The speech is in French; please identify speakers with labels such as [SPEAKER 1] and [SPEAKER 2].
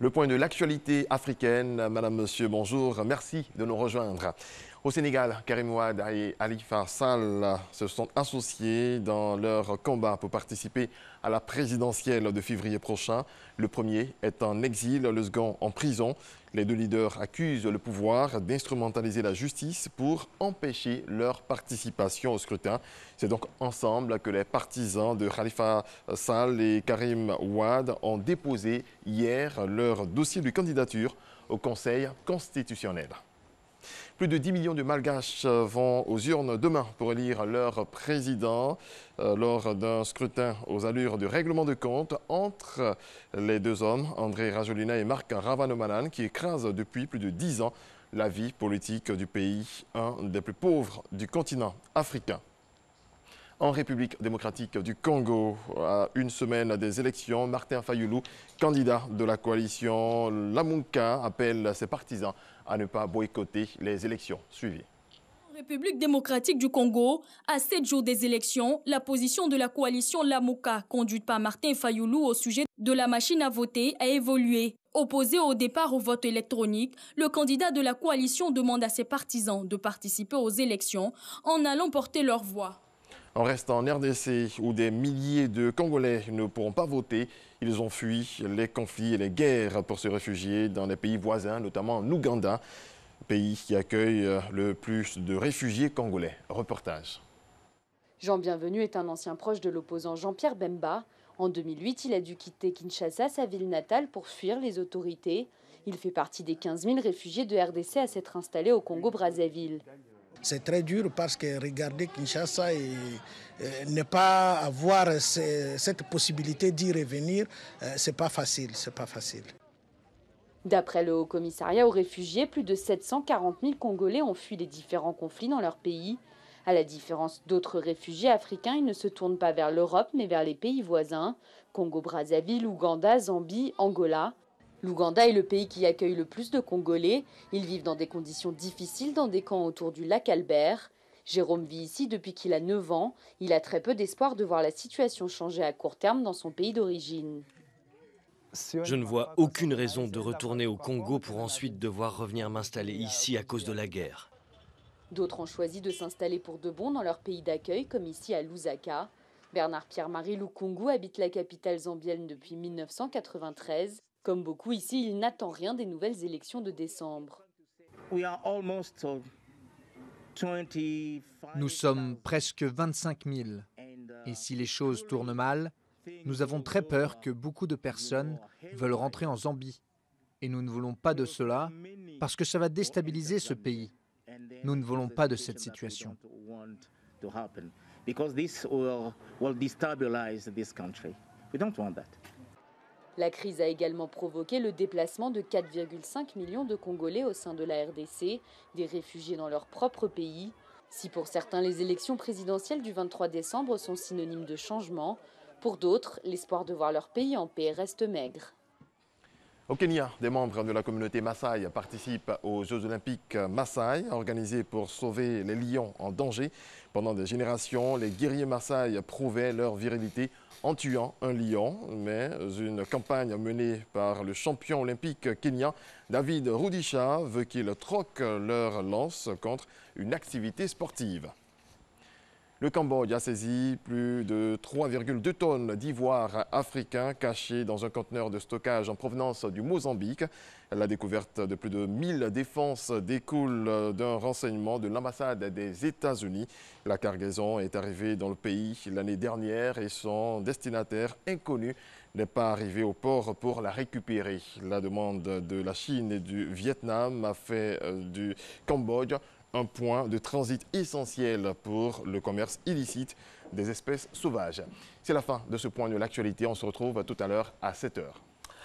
[SPEAKER 1] Le point de l'actualité africaine. Madame, monsieur, bonjour. Merci de nous rejoindre. Au Sénégal, Karim Wade et Khalifa Sall se sont associés dans leur combat pour participer à la présidentielle de février prochain. Le premier est en exil, le second en prison. Les deux leaders accusent le pouvoir d'instrumentaliser la justice pour empêcher leur participation au scrutin. C'est donc ensemble que les partisans de Khalifa Sall et Karim Wade ont déposé hier leur dossier de candidature au Conseil constitutionnel. Plus de 10 millions de Malgaches vont aux urnes demain pour élire leur président lors d'un scrutin aux allures de règlement de compte entre les deux hommes, André Rajoelina et Marc Ravalomanane, qui écrasent depuis plus de 10 ans la vie politique du pays, un des plus pauvres du continent africain. En République démocratique du Congo, à une semaine des élections, Martin Fayulu, candidat de la coalition Lamuka, appelle ses partisans à ne pas boycotter les élections suivies.
[SPEAKER 2] En République démocratique du Congo, à 7 jours des élections, la position de la coalition Lamuka, conduite par Martin Fayulu au sujet de la machine à voter, a évolué. Opposé au départ au vote électronique, le candidat de la coalition demande à ses partisans de participer aux élections en allant porter leur voix.
[SPEAKER 1] En restant en RDC, où des milliers de Congolais ne pourront pas voter, ils ont fui les conflits et les guerres pour se réfugier dans les pays voisins, notamment en Ouganda, pays qui accueille le plus de réfugiés congolais. Reportage.
[SPEAKER 3] Jean Bienvenu est un ancien proche de l'opposant Jean-Pierre Bemba. En 2008, il a dû quitter Kinshasa, sa ville natale, pour fuir les autorités. Il fait partie des 15 000 réfugiés de RDC à s'être installés au Congo-Brazzaville.
[SPEAKER 4] C'est très dur parce que regarder Kinshasa et ne pas avoir cette possibilité d'y revenir, c'est pas facile,
[SPEAKER 3] D'après le Haut-Commissariat aux réfugiés, plus de 740 000 Congolais ont fui les différents conflits dans leur pays. À la différence d'autres réfugiés africains, ils ne se tournent pas vers l'Europe mais vers les pays voisins, Congo-Brazzaville, Ouganda, Zambie, Angola. L'Ouganda est le pays qui accueille le plus de Congolais. Ils vivent dans des conditions difficiles dans des camps autour du lac Albert. Jérôme vit ici depuis qu'il a 9 ans. Il a très peu d'espoir de voir la situation changer à court terme dans son pays d'origine.
[SPEAKER 5] Je ne vois aucune raison de retourner au Congo pour ensuite devoir revenir m'installer ici à cause de la guerre.
[SPEAKER 3] D'autres ont choisi de s'installer pour de bon dans leur pays d'accueil, comme ici à Lusaka. Bernard-Pierre-Marie Lukungu habite la capitale zambienne depuis 1993. Comme beaucoup ici, il n'attend rien des nouvelles élections de décembre.
[SPEAKER 6] Nous sommes presque 25 000. Et si les choses tournent mal, nous avons très peur que beaucoup de personnes veulent rentrer en Zambie. Et nous ne voulons pas de cela parce que ça va déstabiliser ce pays. Nous ne voulons pas de cette situation.
[SPEAKER 3] La crise a également provoqué le déplacement de 4,5 millions de Congolais au sein de la RDC, des réfugiés dans leur propre pays. Si pour certains les élections présidentielles du 23 décembre sont synonymes de changement, pour d'autres, l'espoir de voir leur pays en paix reste maigre.
[SPEAKER 1] Au Kenya, des membres de la communauté Maasai participent aux Jeux olympiques Maasai, organisés pour sauver les lions en danger. Pendant des générations, les guerriers Maasai prouvaient leur virilité en tuant un lion. Mais une campagne menée par le champion olympique kenyan, David Rudisha, veut qu'ils troquent leur lance contre une activité sportive. Le Cambodge a saisi plus de 3,2 tonnes d'ivoire africain caché dans un conteneur de stockage en provenance du Mozambique. La découverte de plus de 1000 défenses découle d'un renseignement de l'ambassade des États-Unis. La cargaison est arrivée dans le pays l'année dernière et son destinataire inconnu n'est pas arrivé au port pour la récupérer. La demande de la Chine et du Vietnam a fait du Cambodge un point de transit essentiel pour le commerce illicite des espèces sauvages. C'est la fin de ce point de l'actualité. On se retrouve tout à l'heure à 7 h.